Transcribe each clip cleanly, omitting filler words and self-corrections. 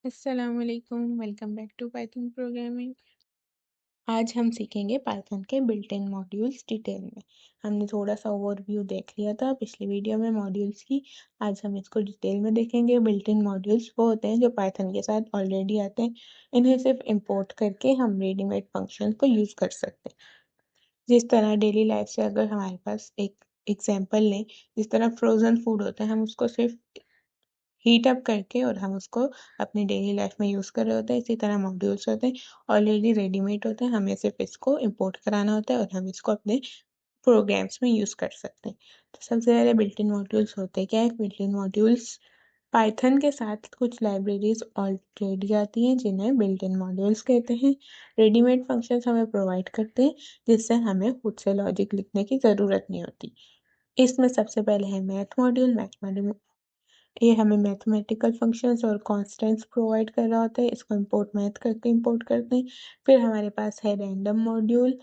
अस्सलामुअलैकुम, welcome back to Python programming. आज हम सीखेंगे पाइथन के बिल्ट इन मॉड्यूल्स डिटेल में। हमने थोड़ा सा ओवरव्यू देख लिया था पिछली वीडियो में मॉड्यूल्स की। आज हम इसको डिटेल में देखेंगे। बिल्ट इन मॉड्यूल्स वो होते हैं जो पाइथन के साथ ऑलरेडी आते हैं। इन्हें सिर्फ इंपोर्ट करके हम रेडीमेड फंक्शन को यूज़ कर सकते हैं। जिस तरह डेली लाइफ से अगर हमारे पास एक एग्जाम्पल लें, जिस तरह फ्रोज़न फूड होता है, हम उसको सिर्फ हीट अप करके और हम उसको अपनी डेली लाइफ में यूज़ कर रहे होते हैं। इसी तरह मॉड्यूल्स होते हैं, ऑलरेडी रेडीमेड होते हैं, हमें सिर्फ इसको इंपोर्ट कराना होता है और हम इसको अपने प्रोग्राम्स में यूज़ कर सकते हैं। तो सबसे पहले बिल्ट इन मॉड्यूल्स होते क्या है? बिल्ट इन मॉड्यूल्स पाइथन के साथ कुछ लाइब्रेरीज ऑलरेडी आती हैं जिन्हें बिल्ट इन मॉड्यूल्स कहते हैं। रेडीमेड फंक्शंस हमें प्रोवाइड करते हैं जिससे हमें खुद से लॉजिक लिखने की ज़रूरत नहीं होती। इसमें सबसे पहले है मैथ मॉड्यूल। ये हमें मैथमेटिकल फंक्शंस और कॉन्स्टेंट्स प्रोवाइड कर रहा होता है। इसको इंपोर्ट मैथ करके इंपोर्ट करते हैं। फिर हमारे पास है रैंडम मॉड्यूल।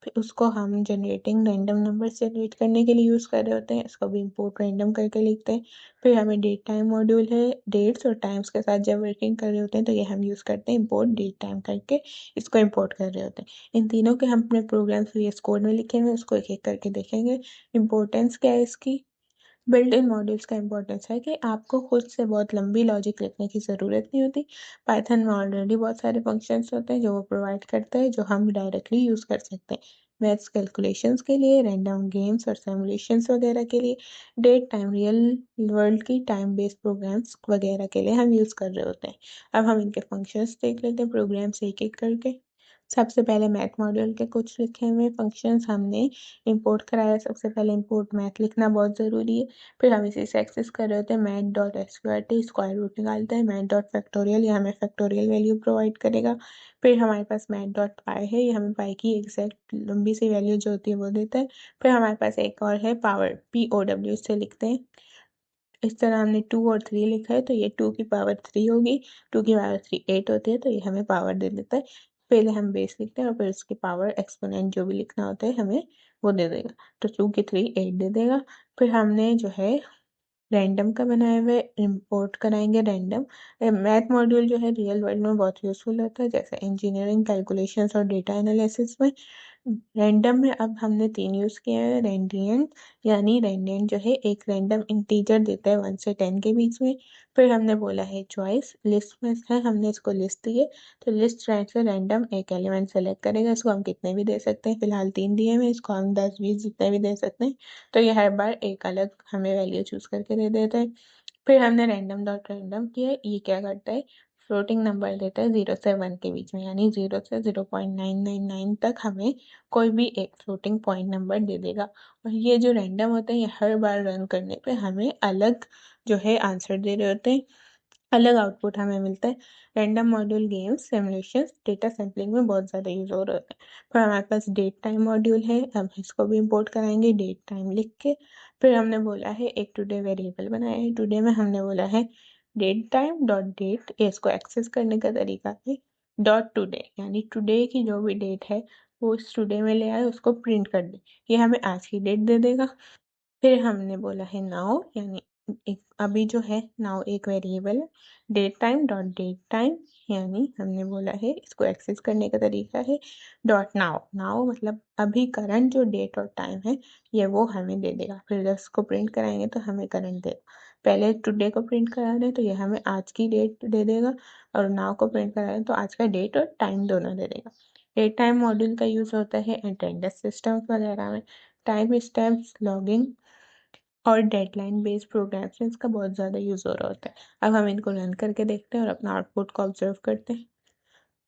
फिर उसको हम जनरेटिंग रैंडम नंबर्स जनरेट करने के लिए यूज़ कर रहे होते हैं। इसको भी इंपोर्ट रैंडम करके लिखते हैं। फिर हमें डेट टाइम मॉड्यूल है। डेट्स और टाइम्स के साथ जब वर्किंग कर रहे होते हैं तो ये हम यूज़ करते हैं इंपोर्ट डेट टाइम करके इसको इंपोर्ट कर रहे होते हैं। इन तीनों के हम अपने प्रोग्राम्स VS कोड में लिखे हुए हैं, उसको एक एक करके देखेंगे। इंपॉर्टेंस क्या है इसकी? बिल्ट इन मॉड्यूल्स का इंपॉर्टेंस है कि आपको खुद से बहुत लंबी लॉजिक लिखने की ज़रूरत नहीं होती। पाइथन में ऑलरेडी बहुत सारे फंक्शंस होते हैं जो वो प्रोवाइड करता है, जो हम डायरेक्टली यूज़ कर सकते हैं। मैथ्स कैलकुलेशंस के लिए, रैंडम गेम्स और सिमुलेशंस वगैरह के लिए, डेट टाइम रियल वर्ल्ड की टाइम बेस्ड प्रोग्राम्स वगैरह के लिए हम यूज़ कर रहे होते हैं। अब हम इनके फंक्शंस देख लेते हैं प्रोग्राम्स एक एक करके। सबसे पहले मैथ मॉड्यूल के कुछ लिखे हुए फंक्शंस हमने इंपोर्ट कराया। सबसे पहले इंपोर्ट मैथ लिखना बहुत ज़रूरी है। फिर हम इसे से एक्सेस कर रहे होते हैं। Math dot square square root निकालता है। मैथ डॉट फैक्टोरियल ये हमें फैक्टोरियल वैल्यू प्रोवाइड करेगा। फिर हमारे पास मैथ डॉट पाई है, ये हमें पाई की एग्जैक्ट लंबी सी वैल्यू जो होती है वो देता है। फिर हमारे पास एक और है पावर, POW इससे लिखते हैं। इस तरह हमने 2 और 3 लिखा है तो ये 2 की पावर 3 होगी। 2 की पावर 3 8 होती है तो ये हमें पावर दे देता है। पहले हम बेस लिखते हैं और फिर उसकी पावर एक्सपोनेंट जो भी लिखना होता है हमें वो दे देगा। तो 2 की 3 8 दे देगा। फिर हमने जो है रैंडम का बनाया हुआ है, इंपोर्ट कराएंगे रैंडम। मैथ मॉड्यूल जो है रियल वर्ल्ड में बहुत यूज़फुल होता है, जैसे इंजीनियरिंग कैलकुलेशंस और डेटा एनालिसिस में। रैंडम में अब हमने 3 यूज़ किए हैं। रेंडियन यानी रेंडियन जो है एक रैंडम इंटीजर देता है 1 से 10 के बीच में। फिर हमने बोला है चॉइस, लिस्ट में है हमने इसको लिस्ट दी है तो लिस्ट से रैंडम एक एलिमेंट सेलेक्ट करेगा। इसको हम कितने भी दे सकते हैं, फिलहाल 3 दिए हैं, इसको हम 10 20 जितने भी दे सकते हैं। तो ये हर बार एक अलग हमें वैल्यू चूज करके दे देता है। फिर हमने रैंडम डॉट रैंडम किया है। ये क्या करता है? फ्लोटिंग नंबर देता है 0 से 1 के बीच में, यानी 0 से 0.999 तक हमें कोई भी एक फ्लोटिंग पॉइंट नंबर दे देगा। और ये जो रैंडम होते हैं ये हर बार रन करने पे हमें अलग जो है आंसर दे रहे होते हैं, अलग आउटपुट हमें मिलता है। Random module games simulations data sampling में बहुत ज़्यादा यूज हो रहे होते हैं। फिर हमारे पास डेट टाइम मॉड्यूल है, अब इसको भी इंपोर्ट कराएंगे डेट टाइम लिख के। फिर हमने बोला है एक टुडे वेरिएबल बनाया है। टुडे में हमने बोला है डेट टाइम डॉट डेट, इसको एक्सेस करने का तरीका है डॉट टुडे, यानी टुडे की जो भी डेट है वो इस टुडे में ले आए उसको प्रिंट कर दे। ये हमें आज की डेट दे देगा। फिर हमने बोला है नाउ, यानी एक अभी जो है नाउ एक वेरिएबल है। Date time dot date time, यानी हमने बोला है इसको एक्सेस करने का तरीका है डॉट नाउ। नाउ मतलब अभी करंट जो डेट और टाइम है ये वो हमें दे देगा। फिर जब इसको प्रिंट कराएंगे तो हमें करंट देगा। पहले टुडे को प्रिंट करा रहे हैं तो ये हमें आज की डेट दे देगा, और नाउ को प्रिंट करा रहे हैं तो आज का डेट और टाइम दोनों दे देगा। डेट टाइम मॉड्यूल का यूज़ होता है अटेंडेंस सिस्टम वगैरह में। टाइम स्टैम्प्स, लॉगिंग और डेडलाइन बेस्ड प्रोग्राम्स में इसका बहुत ज़्यादा यूज़ हो रहा होता है। अब हम इनको रन करके देखते हैं और अपना आउटपुट को ऑब्जर्व करते हैं।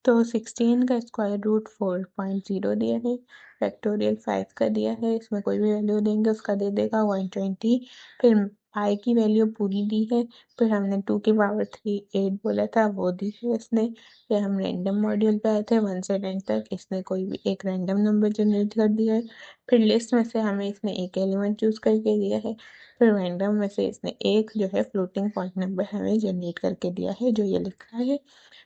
तो 16 का स्क्वायर रूट 4.0 दिया है। फैक्टोरियल 5 का दिया है, इसमें कोई भी वैल्यू देंगे उसका दे देगा 120। फिर पाई की वैल्यू पूरी दी है। फिर हमने 2 की पावर 3 8 बोला था वो दी है इसने। फिर हम रैंडम मॉड्यूल पे आए थे 1 से 10 तक, इसने कोई भी एक रैंडम नंबर जनरेट कर दिया है। फिर लिस्ट में से हमें इसने एक एलिमेंट चूज करके दिया है। फिर रैंडम में से इसने एक जो है फ्लोटिंग पॉइंट नंबर हमें जनरेट करके दिया है जो ये लिखा है।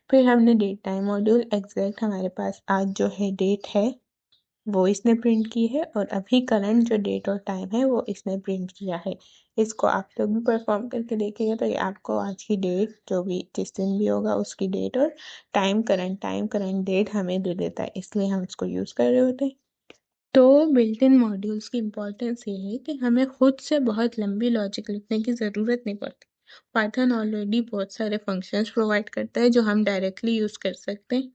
फिर हमने डेट टाइम मॉड्यूल, एग्जैक्ट हमारे पास आज जो है डेट है वो इसने प्रिंट की है और अभी करंट जो डेट और टाइम है वो इसने प्रिंट किया है। इसको आप लोग भी परफॉर्म करके देखिएगा तो ये आपको आज की डेट जो भी जिस दिन भी होगा उसकी डेट और टाइम करंट डेट हमें दे देता है, इसलिए हम इसको यूज़ कर रहे होते हैं। तो बिल्ट इन मॉड्यूल्स की इम्पोर्टेंस ये है कि हमें खुद से बहुत लंबी लॉजिक लिखने की ज़रूरत नहीं पड़ती। पाइथन ऑलरेडी बहुत सारे फंक्शंस प्रोवाइड करता है जो हम डायरेक्टली यूज़ कर सकते हैं।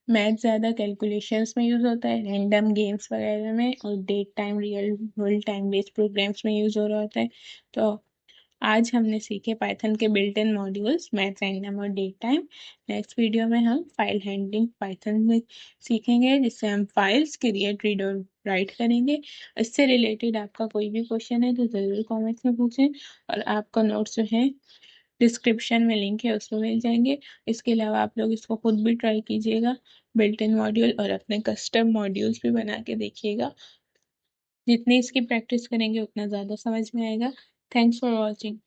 मैथ ज़्यादा कैलकुलेशंस में यूज़ होता है, रैंडम गेम्स वगैरह में, और date time real time based programs में यूज़ हो रहा होता है। तो आज हमने सीखे पाइथन के built in modules math, random और डेट टाइम। नेक्स्ट वीडियो में हम फाइल हैंडलिंग पाइथन में सीखेंगे, जिससे हम फाइल्स क्रिएट, रीड और राइट करेंगे। इससे रिलेटेड आपका कोई भी क्वेश्चन है तो ज़रूर कमेंट्स में पूछें, और आपका नोट्स जो है डिस्क्रिप्शन में लिंक है उसमें मिल जाएंगे। इसके अलावा आप लोग इसको खुद भी ट्राई कीजिएगा बिल्ट इन मॉड्यूल, और अपने कस्टम मॉड्यूल्स भी बना के देखिएगा। जितनी इसकी प्रैक्टिस करेंगे उतना ज़्यादा समझ में आएगा। Thanks for watching.